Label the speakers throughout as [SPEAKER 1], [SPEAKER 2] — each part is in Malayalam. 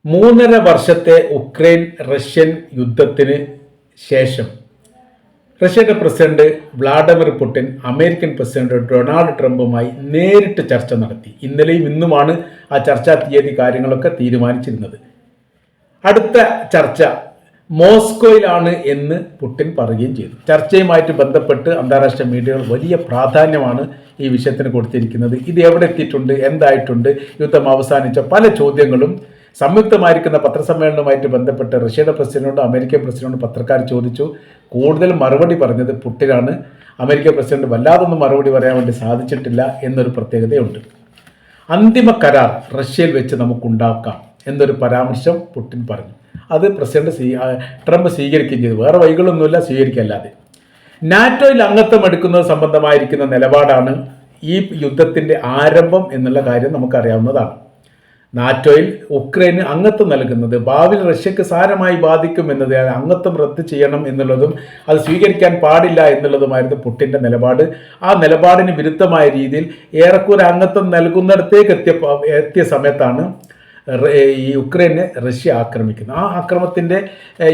[SPEAKER 1] 3.5 വർഷത്തെ ഉക്രൈൻ റഷ്യൻ യുദ്ധത്തിന് ശേഷം റഷ്യയുടെ president Vladimir Putin American president Donald ട്രംപുമായി നേരിട്ട് ചർച്ച നടത്തി. ഇന്നലെയും ഇന്നുമാണ് ആ ചർച്ചാ തീയതി കാര്യങ്ങളൊക്കെ തീരുമാനിച്ചിരുന്നത്. അടുത്ത ചർച്ച മോസ്കോയിലാണ് എന്ന് പുടിൻ പറയുകയും ചെയ്തു. ചർച്ചയുമായിട്ട് ബന്ധപ്പെട്ട് അന്താരാഷ്ട്ര മീഡിയകൾ വലിയ പ്രാധാന്യമാണ് ഈ വിഷയത്തിന് കൊടുത്തിരിക്കുന്നത്. ഇത് എവിടെ എത്തിയിട്ടുണ്ട്, എന്തായിട്ടുണ്ട്, യുദ്ധം അവസാനിച്ച പല ചോദ്യങ്ങളും സംയുക്തമായിരിക്കുന്ന പത്രസമ്മേളനവുമായിട്ട് ബന്ധപ്പെട്ട് റഷ്യയുടെ പ്രസിഡന്റിനോട് അമേരിക്കൻ പ്രസിഡന്റിനോട് പത്രക്കാർ ചോദിച്ചു. കൂടുതൽ മറുപടി പറഞ്ഞത് പുടിനാണ്. അമേരിക്കൻ പ്രസിഡന്റ് വല്ലാതൊന്നും മറുപടി പറയാൻ വേണ്ടി സാധിച്ചിട്ടില്ല എന്നൊരു പ്രത്യേകതയുണ്ട്. അന്തിമ കരാർ റഷ്യയിൽ വെച്ച് നമുക്കുണ്ടാക്കാം എന്നൊരു പരാമർശം പുടിൻ പറഞ്ഞു. അത് ട്രംപ് സ്വീകരിക്കുകയും ചെയ്തു. വേറെ വഴികളൊന്നുമില്ല, സ്വീകരിക്കല്ലാതെ. നാറ്റോയിൽ അംഗത്വം എടുക്കുന്നത് സംബന്ധമായിരിക്കുന്ന നിലപാടാണ് ഈ യുദ്ധത്തിൻ്റെ ആരംഭം എന്നുള്ള കാര്യം നമുക്കറിയാവുന്നതാണ്. നാറ്റോയിൽ ഉക്രൈന് അംഗത്വം നൽകുന്നത് ഭാവിയിൽ റഷ്യക്ക് സാരമായി ബാധിക്കുമെന്നത്, അംഗത്വം റദ്ദ് ചെയ്യണം എന്നുള്ളതും അത് സ്വീകരിക്കാൻ പാടില്ല എന്നുള്ളതുമായിരുന്നു പുടിൻ്റെ നിലപാട്. ആ നിലപാടിന് വിരുദ്ധമായ രീതിയിൽ ഏറെക്കുറെ അംഗത്വം നൽകുന്നിടത്തേക്ക് എത്തിയ സമയത്താണ് ഈ യുക്രൈനെ റഷ്യ ആക്രമിക്കുന്നത്. ആ ആക്രമണത്തിൻ്റെ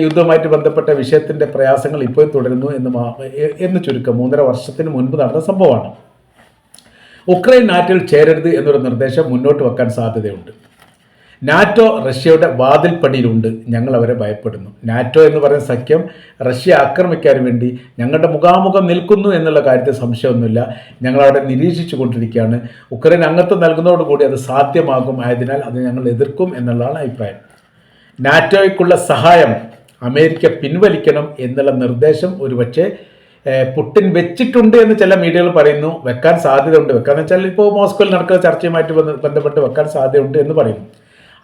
[SPEAKER 1] യുദ്ധവുമായിട്ട് ബന്ധപ്പെട്ട വിഷയത്തിൻ്റെ പ്രയാസങ്ങൾ ഇപ്പോഴും തുടരുന്നു എന്ന് ചുരുക്കം 3.5 വർഷത്തിന് മുൻപ് നടന്ന സംഭവമാണ്. ഉക്രൈൻ നാറ്റോയിൽ ചേരരുത് എന്നൊരു നിർദ്ദേശം മുന്നോട്ട് വെക്കാൻ സാധ്യതയുണ്ട്. നാറ്റോ റഷ്യയുടെ വാതിൽപ്പടിയിലുണ്ട്, ഞങ്ങൾ അവരെ ഭയപ്പെടുന്നു. നാറ്റോ എന്ന് പറയുന്ന സഖ്യം റഷ്യ ആക്രമിക്കാൻ വേണ്ടി ഞങ്ങളുടെ മുഖാമുഖം നിൽക്കുന്നു എന്നുള്ള കാര്യത്തിൽ സംശയമൊന്നുമില്ല. ഞങ്ങളവിടെ നിരീക്ഷിച്ചു കൊണ്ടിരിക്കുകയാണ്. ഉക്രൈൻ അംഗത്വം നൽകുന്നതോടുകൂടി അത് സാധ്യമാകും. ആയതിനാൽ അത് ഞങ്ങൾ എതിർക്കും എന്നുള്ളതാണ് അഭിപ്രായം. നാറ്റോയ്ക്കുള്ള സഹായം അമേരിക്ക പിൻവലിക്കണം എന്നുള്ള നിർദ്ദേശം ഒരുപക്ഷെ പുടിൻ വെച്ചിട്ടുണ്ട് എന്ന് ചില മീഡിയകൾ പറയുന്നു. വെക്കാൻ സാധ്യതയുണ്ട്. വെക്കാന്ന് വെച്ചാൽ ഇപ്പോൾ മോസ്കോയിൽ നടക്കുന്ന ചർച്ചയുമായിട്ട് ബന്ധപ്പെട്ട് വെക്കാൻ സാധ്യതയുണ്ട് എന്ന് പറയുന്നു.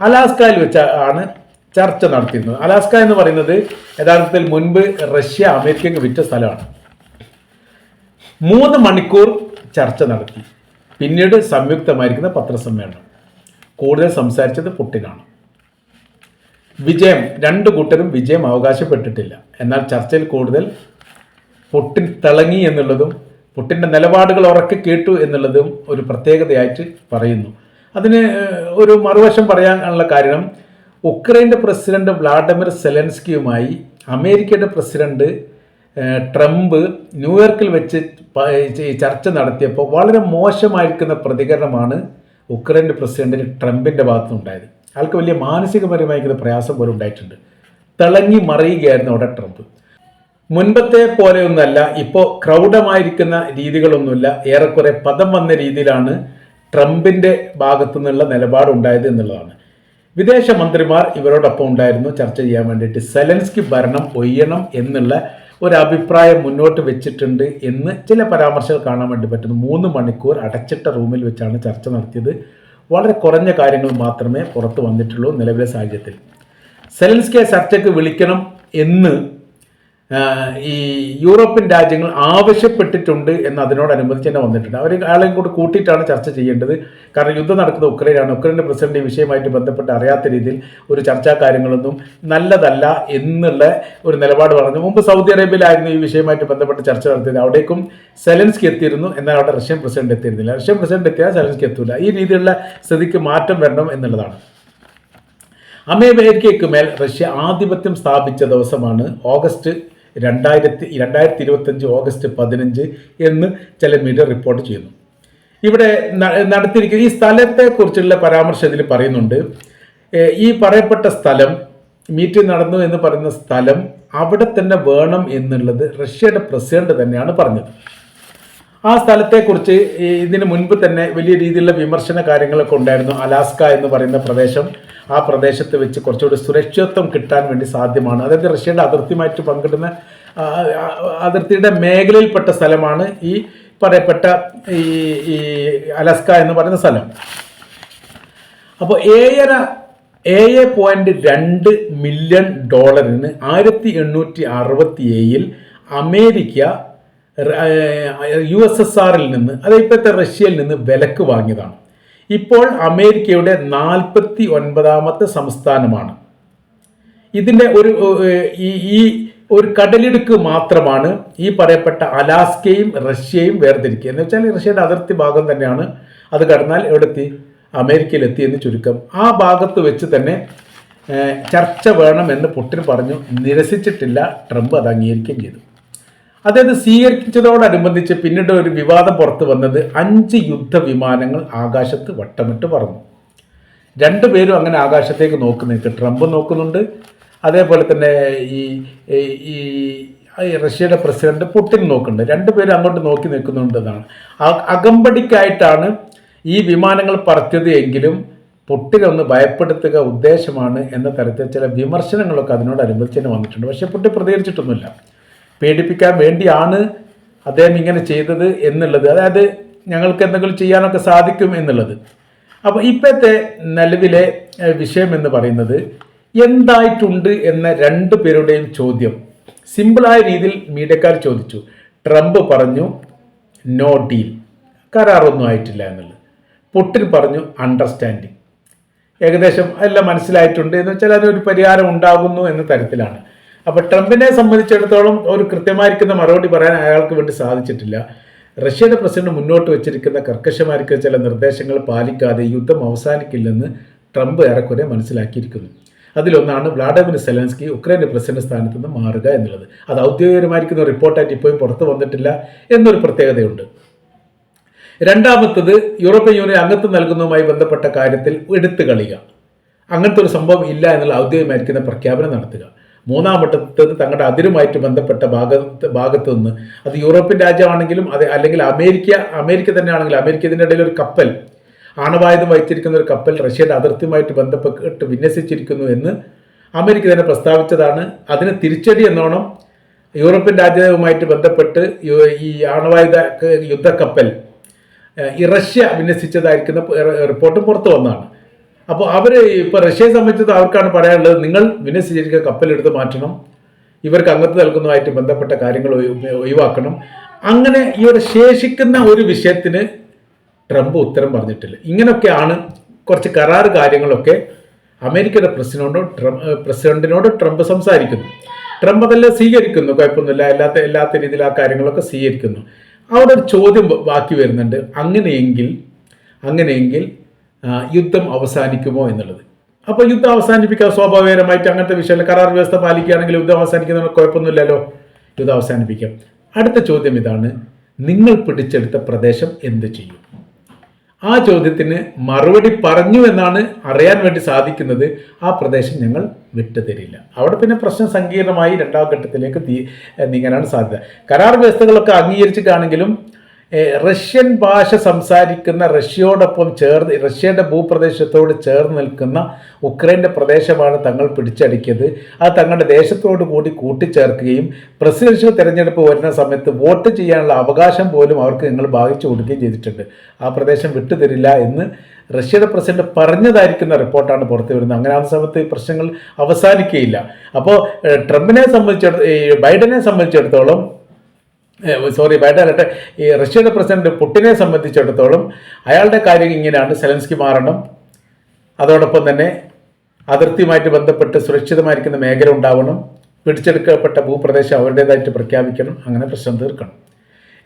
[SPEAKER 1] അലാസ്കയിൽ വെച്ചാണ് ചർച്ച നടത്തിയിരുന്നത്. അലാസ്ക എന്ന് പറയുന്നത് യഥാർത്ഥത്തിൽ മുൻപ് റഷ്യ അമേരിക്കയ്ക്ക് വിറ്റ സ്ഥലമാണ്. 3 മണിക്കൂർ ചർച്ച നടത്തി. പിന്നീട് സംയുക്തമായിരിക്കുന്ന പത്രസമ്മേളനം. കൂടുതൽ സംസാരിച്ചത് പുടിനാണ്. വിജയം, 2 കൂട്ടരും വിജയം അവകാശപ്പെട്ടിട്ടില്ല. എന്നാൽ ചർച്ചയിൽ കൂടുതൽ പുടിൻ തിളങ്ങി എന്നുള്ളതും പുടിൻ്റെ നിലപാടുകൾ ഉറക്കെ കേട്ടു എന്നുള്ളതും ഒരു പ്രത്യേകതയായിട്ട് പറയുന്നു. അതിന് ഒരു മറുവശം പറയാനുള്ള കാരണം, ഉക്രൈൻ്റെ പ്രസിഡന്റ് വ്ളാഡിമിർ സെലൻസ്കിയുമായി അമേരിക്കയുടെ പ്രസിഡന്റ് ട്രംപ് ന്യൂയോർക്കിൽ വെച്ച് ചർച്ച നടത്തിയപ്പോൾ വളരെ മോശമായിരിക്കുന്ന പ്രതികരണമാണ് ഉക്രൈൻ്റെ പ്രസിഡന്റിന് ട്രംപിൻ്റെ ഭാഗത്തുനിന്നുണ്ടായത്. ആൾക്ക് വലിയ മാനസികപരമായിരിക്കുന്ന പ്രയാസം പോലും ഉണ്ടായിട്ടുണ്ട്. തിളങ്ങി മറിയുകയായിരുന്നു അവിടെ ട്രംപ്. മുൻപത്തെ പോലെയൊന്നുമല്ല, ഇപ്പോൾ ക്രൗഡമായിരിക്കുന്ന രീതികളൊന്നുമില്ല. ഏറെക്കുറെ പദം വന്ന രീതിയിലാണ് ട്രംപിൻ്റെ ഭാഗത്തു നിന്നുള്ള നിലപാടുണ്ടായത് എന്നുള്ളതാണ്. വിദേശ മന്ത്രിമാർ ഇവരോടൊപ്പം ഉണ്ടായിരുന്നു ചർച്ച ചെയ്യാൻ വേണ്ടിയിട്ട്. സെലൻസ്കി ഭരണം ഒയ്യണം എന്നുള്ള ഒരു അഭിപ്രായം മുന്നോട്ട് വെച്ചിട്ടുണ്ട് എന്ന് ചില പരാമർശങ്ങൾ കാണാൻ വേണ്ടി പറ്റുന്നു. 3 മണിക്കൂർ അടച്ചിട്ട റൂമിൽ വെച്ചാണ് ചർച്ച നടത്തിയത്. വളരെ കുറഞ്ഞ കാര്യങ്ങൾ മാത്രമേ പുറത്തു വന്നിട്ടുള്ളൂ നിലവിലെ സാഹചര്യത്തിൽ. സെലൻസ്കിയെ ചർച്ചയ്ക്ക് വിളിക്കണം എന്ന് ഈ യൂറോപ്യൻ രാജ്യങ്ങൾ ആവശ്യപ്പെട്ടിട്ടുണ്ട് എന്ന് അതിനോടനുബന്ധിച്ച് തന്നെ വന്നിട്ടുണ്ട്. അവർ ആളെയും കൂടി കൂട്ടിയിട്ടാണ് ചർച്ച ചെയ്യേണ്ടത്. കാരണം യുദ്ധം നടക്കുന്ന ഉക്രൈനാണ്. ഉക്രൈൻ്റെ പ്രസിഡന്റ് ഈ വിഷയമായിട്ട് ബന്ധപ്പെട്ട് അറിയാത്ത രീതിയിൽ ഒരു ചർച്ചാ കാര്യങ്ങളൊന്നും നല്ലതല്ല എന്നുള്ള ഒരു നിലപാട് പറഞ്ഞു. മുമ്പ് സൗദി അറേബ്യയിലായിരുന്നു ഈ വിഷയമായിട്ട് ബന്ധപ്പെട്ട് ചർച്ച നടത്തിയത്. അവിടേക്കും സെലൻസ്കി എത്തിയിരുന്നു. എന്നാൽ അവിടെ റഷ്യൻ പ്രസിഡന്റ് എത്തിയിരുന്നില്ല. റഷ്യൻ പ്രസിഡന്റ് എത്തിയാൽ സെലൻസ്കി എത്തൂല. ഈ രീതിയിലുള്ള സ്ഥിതിക്ക് മാറ്റം വരണം എന്നുള്ളതാണ്. അമേരിക്കയ്ക്ക് മേൽ റഷ്യ ആധിപത്യം സ്ഥാപിച്ച ദിവസമാണ് 2025 ഓഗസ്റ്റ് 15 എന്ന് ചില മീഡിയ റിപ്പോർട്ട് ചെയ്യുന്നു. ഇവിടെ നടത്തിയിരിക്കുന്ന ഈ സ്ഥലത്തെക്കുറിച്ചുള്ള പരാമർശം ഇതിൽ പറയുന്നുണ്ട്. ഈ പറയപ്പെട്ട സ്ഥലം, മീറ്റിംഗ് നടന്നു എന്ന് പറയുന്ന സ്ഥലം അവിടെ തന്നെ വേണം എന്നുള്ളത് റഷ്യയുടെ പ്രസിഡന്റ് തന്നെയാണ് പറഞ്ഞത്. ആ സ്ഥലത്തെക്കുറിച്ച് ഇതിന് മുൻപ് തന്നെ വലിയ രീതിയിലുള്ള വിമർശന കാര്യങ്ങളൊക്കെ ഉണ്ടായിരുന്നു. അലാസ്ക എന്ന് പറയുന്ന പ്രദേശം, ആ പ്രദേശത്ത് വെച്ച് കുറച്ചുകൂടി സുരക്ഷിതത്വം കിട്ടാൻ വേണ്ടി സാധ്യമാണ്. അതായത് റഷ്യയുടെ അതിർത്തിയുമായിട്ട് പങ്കിടുന്ന അതിർത്തിയുടെ മേഖലയിൽപ്പെട്ട സ്ഥലമാണ് ഈ പറയപ്പെട്ട ഈ അലാസ്ക എന്ന് പറയുന്ന സ്ഥലം. അപ്പോൾ $7.2 മില്യൺ 1867 അമേരിക്ക USSRൽ നിന്ന്, അതായത് ഇപ്പോഴത്തെ റഷ്യയിൽ നിന്ന് വിലക്ക് വാങ്ങിയതാണ്. ഇപ്പോൾ അമേരിക്കയുടെ 49ാമത്തെ സംസ്ഥാനമാണ്. ഇതിൻ്റെ ഒരു കടലിടുക്ക് മാത്രമാണ് ഈ പറയപ്പെട്ട അലാസ്കയും റഷ്യയും വേർതിരിക്കുക. എന്ന് വെച്ചാൽ റഷ്യയുടെ അതിർത്തി ഭാഗം തന്നെയാണ്. അത് കടന്നാൽ എവിടെത്തി? അമേരിക്കയിലെത്തി എന്ന് ചുരുക്കം. ആ ഭാഗത്ത് വെച്ച് തന്നെ ചർച്ച വേണമെന്ന് പുടിൻ പറഞ്ഞു. നിരസിച്ചിട്ടില്ല. ട്രംപ് അത് അംഗീകരിക്കുകയും ചെയ്തു. അതായത് സ്വീകരിച്ചതോടനുബന്ധിച്ച് പിന്നീട് ഒരു വിവാദം പുറത്തു വന്നത് 5 യുദ്ധവിമാനങ്ങൾ ആകാശത്ത് വട്ടമിട്ട് പറന്നു. രണ്ടുപേരും അങ്ങനെ ആകാശത്തേക്ക് നോക്കുന്നുണ്ട്. ട്രംപ് നോക്കുന്നുണ്ട്, അതേപോലെ തന്നെ ഈ റഷ്യയുടെ പ്രസിഡന്റ് പുടിൻ നോക്കുന്നുണ്ട്. രണ്ടുപേരും അങ്ങോട്ട് നോക്കി നിൽക്കുന്നുണ്ടെന്നാണ്. അകമ്പടിക്കായിട്ടാണ് ഈ വിമാനങ്ങൾ പറത്തിയത് എങ്കിലും പുടിനെ ഒന്ന് ഭയപ്പെടുത്തുക ഉദ്ദേശമാണ് എന്ന തരത്തിൽ ചില വിമർശനങ്ങളൊക്കെ അതിനോടനുബന്ധിച്ച് തന്നെ വന്നിട്ടുണ്ട്. പക്ഷേ പുടിൻ പ്രതികരിച്ചിട്ടൊന്നുമില്ല. പേടിപ്പിക്കാൻ വേണ്ടിയാണ് അദ്ദേഹം ഇങ്ങനെ ചെയ്തത് എന്നുള്ളത്, അതായത് ഞങ്ങൾക്ക് എന്തെങ്കിലും ചെയ്യാനൊക്കെ സാധിക്കും എന്നുള്ളത്. അപ്പോൾ ഇപ്പോഴത്തെ നിലവിലെ വിഷയം എന്ന് പറയുന്നത് എന്തായിട്ടുണ്ട് എന്ന രണ്ടു പേരുടെയും ചോദ്യം സിമ്പിളായ രീതിയിൽ മീഡിയക്കാർ ചോദിച്ചു. ട്രംപ് പറഞ്ഞു നോ ഡീൽ, കരാറൊന്നും ആയിട്ടില്ല എന്നുള്ളത്. പുടിൻ പറഞ്ഞു അണ്ടർസ്റ്റാൻഡിങ്, ഏകദേശം എല്ലാം മനസ്സിലായിട്ടുണ്ട് എന്ന് വെച്ചാൽ അതിനൊരു പരിഹാരം ഉണ്ടാകുന്നു എന്ന തരത്തിലാണ്. അപ്പോൾ ട്രംപിനെ സംബന്ധിച്ചിടത്തോളം ഒരു കൃത്യമായിരിക്കുന്ന മറുപടി പറയാൻ അയാൾക്ക് വേണ്ടി സാധിച്ചിട്ടില്ല. റഷ്യയുടെ പ്രസിഡന്റ് മുന്നോട്ട് വെച്ചിരിക്കുന്ന കർക്കശമായിരിക്കുന്ന ചില നിർദ്ദേശങ്ങൾ പാലിക്കാതെ യുദ്ധം അവസാനിക്കില്ലെന്ന് ട്രംപ് ഏറെക്കുറെ മനസ്സിലാക്കിയിരിക്കുന്നു. അതിലൊന്നാണ് വ്ളാഡിമിർ സെലൻസ്കി ഉക്രൈൻ്റെ പ്രസിഡന്റ് സ്ഥാനത്ത് നിന്ന് മാറുക എന്നുള്ളത്. അത് ഔദ്യോഗികമായിരിക്കുന്ന റിപ്പോർട്ടായിട്ട് ഇപ്പോഴും പുറത്തു വന്നിട്ടില്ല എന്നൊരു പ്രത്യേകതയുണ്ട്. രണ്ടാമത്തത് യൂറോപ്യൻ യൂണിയൻ അംഗത്വം നൽകുന്നതുമായി ബന്ധപ്പെട്ട കാര്യത്തിൽ എടുത്തു കളിയുക, അങ്ങനത്തെ ഒരു സംഭവം ഇല്ല എന്നുള്ള ഔദ്യോഗികമായിരിക്കുന്ന പ്രഖ്യാപനം നടത്തുക. മൂന്നാമത്തത് തങ്ങളുടെ അതിരുമായിട്ട് ബന്ധപ്പെട്ട ഭാഗത്ത് നിന്ന്, അത് യൂറോപ്യൻ രാജ്യമാണെങ്കിലും അത് അല്ലെങ്കിൽ അമേരിക്ക തന്നെയാണെങ്കിലും അമേരിക്ക ഇതിൻ്റെ ഇടയിൽ ഒരു കപ്പൽ, ആണവായുധം വഹിച്ചിരിക്കുന്ന ഒരു കപ്പൽ റഷ്യയുടെ അതിർത്തിയുമായിട്ട് ബന്ധപ്പെട്ട് വിന്യസിച്ചിരിക്കുന്നു എന്ന് അമേരിക്ക തന്നെ പ്രസ്താവിച്ചതാണ്. അതിന് തിരിച്ചടി എന്നോണം യൂറോപ്യൻ രാജ്യവുമായിട്ട് ബന്ധപ്പെട്ട് ഈ ആണവായുധ യുദ്ധക്കപ്പൽ റഷ്യ വിന്യസിച്ചതായിരിക്കുന്ന റിപ്പോർട്ടും പുറത്തു വന്നതാണ്. അപ്പോൾ അവർ ഇപ്പോൾ റഷ്യയെ സംബന്ധിച്ചത് അവർക്കാണ് പറയാനുള്ളത്, നിങ്ങൾ വിന്യസിച്ചിരിക്കുന്ന കപ്പലെടുത്ത് മാറ്റണം, ഇവർക്ക് അംഗത്വം നൽകുന്നതുമായിട്ട് ബന്ധപ്പെട്ട കാര്യങ്ങൾ ഒഴിവാക്കണം. അങ്ങനെ ഇവിടെ ശേഷിക്കുന്ന ഒരു വിഷയത്തിന് ട്രംപ് ഉത്തരം പറഞ്ഞിട്ടില്ല. ഇങ്ങനെയൊക്കെയാണ് കുറച്ച് കരാറ് കാര്യങ്ങളൊക്കെ അമേരിക്കയുടെ പ്രസിഡന്റിനോട് ട്രംപ് സംസാരിക്കുന്നു. ട്രംപ് അതെല്ലാം സ്വീകരിക്കുന്നു, കുഴപ്പമൊന്നുമില്ല, എല്ലാത്ത രീതിയിൽ ആ കാര്യങ്ങളൊക്കെ സ്വീകരിക്കുന്നു. അവിടെ ഒരു ചോദ്യം ബാക്കി വരുന്നുണ്ട്, അങ്ങനെയെങ്കിൽ യുദ്ധം അവസാനിക്കുമോ എന്നുള്ളത്. അപ്പോൾ യുദ്ധം അവസാനിപ്പിക്കാൻ സ്വാഭാവികമായിട്ട് അങ്ങനത്തെ വിഷയം കരാർ വ്യവസ്ഥ പാലിക്കുകയാണെങ്കിൽ യുദ്ധം അവസാനിക്കുന്ന കുഴപ്പമൊന്നുമില്ലല്ലോ, യുദ്ധം അവസാനിപ്പിക്കാം. അടുത്ത ചോദ്യം ഇതാണ്, നിങ്ങൾ പിടിച്ചെടുത്ത പ്രദേശം എന്ത് ചെയ്യും? ആ ചോദ്യത്തിന് മറുപടി പറഞ്ഞു എന്നാണ് അറിയാൻ വേണ്ടി സാധിക്കുന്നത്. ആ പ്രദേശം ഞങ്ങൾ വിട്ടുതരില്ല. അവിടെ പിന്നെ പ്രശ്നം സങ്കീർണമായി രണ്ടാം ഘട്ടത്തിലേക്ക് നീങ്ങാനാണ് സാധ്യത. കരാർ വ്യവസ്ഥകളൊക്കെ അംഗീകരിച്ചിട്ടാണെങ്കിലും റഷ്യൻ ഭാഷ സംസാരിക്കുന്ന റഷ്യയോടൊപ്പം ചേർന്ന് റഷ്യയുടെ ഭൂപ്രദേശത്തോട് ചേർന്ന് നിൽക്കുന്ന ഉക്രൈൻ്റെ പ്രദേശമാണ് തങ്ങൾ പിടിച്ചടക്കിയത്. അത് തങ്ങളുടെ ദേശത്തോടു കൂടി കൂട്ടിച്ചേർക്കുകയും പ്രസിഡൻഷ്യൽ തെരഞ്ഞെടുപ്പ് വരുന്ന സമയത്ത് വോട്ട് ചെയ്യാനുള്ള അവകാശം പോലും അവർക്ക് ഞങ്ങൾ ഭാഗിച്ചു കൊടുക്കുകയും ചെയ്തിട്ടുണ്ട്. ആ പ്രദേശം വിട്ടുതരില്ല എന്ന് റഷ്യയുടെ പ്രസിഡന്റ് പറഞ്ഞതായിരിക്കുന്ന റിപ്പോർട്ടാണ് പുറത്തു വരുന്നത്. അങ്ങനെ ആ സമയത്ത് പ്രശ്നങ്ങൾ അവസാനിക്കുകയില്ല. അപ്പോൾ ബൈഡനെ സംബന്ധിച്ചിടത്തോളം ഈ റഷ്യയുടെ പ്രസിഡന്റ് പുടിനെ സംബന്ധിച്ചിടത്തോളം അയാളുടെ കാര്യം ഇങ്ങനെയാണ്, സെലൻസ്കി മാറണം, അതോടൊപ്പം തന്നെ അതിർത്തിയുമായിട്ട് ബന്ധപ്പെട്ട് സുരക്ഷിതമായിരിക്കുന്ന മേഖല ഉണ്ടാവണം, പിടിച്ചെടുക്കപ്പെട്ട ഭൂപ്രദേശം അവരുടേതായിട്ട് പ്രഖ്യാപിക്കണം, അങ്ങനെ പ്രശ്നം തീർക്കണം.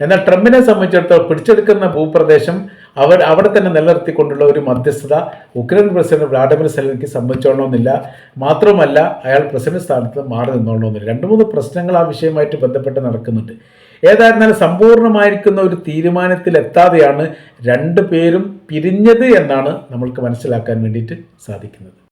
[SPEAKER 1] എന്നാൽ ട്രംപിനെ സംബന്ധിച്ചിടത്തോളം പിടിച്ചെടുക്കുന്ന ഭൂപ്രദേശം അവിടെ തന്നെ നിലനിർത്തിക്കൊണ്ടുള്ള ഒരു മധ്യസ്ഥത ഉക്രൈൻ പ്രസിഡന്റ് വ്ളാഡിമിർ സെലൻസ്കിയെ സംബന്ധിച്ചോളണമെന്നില്ല. മാത്രമല്ല അയാൾ പ്രസിഡന്റ് സ്ഥാനത്ത് മാറി നിന്നോളണമെന്നില്ല. 2-3 പ്രശ്നങ്ങൾ ആ വിഷയമായിട്ട് ബന്ധപ്പെട്ട് നടക്കുന്നുണ്ട്. ഏതായിരുന്നാലും സമ്പൂർണ്ണമായിരിക്കുന്ന ഒരു തീരുമാനത്തിലെത്താതെയാണ് രണ്ടു പേരും പിരിഞ്ഞത് എന്നാണ് നമ്മൾക്ക് മനസ്സിലാക്കാൻ വേണ്ടിയിട്ട് സാധിക്കുന്നത്.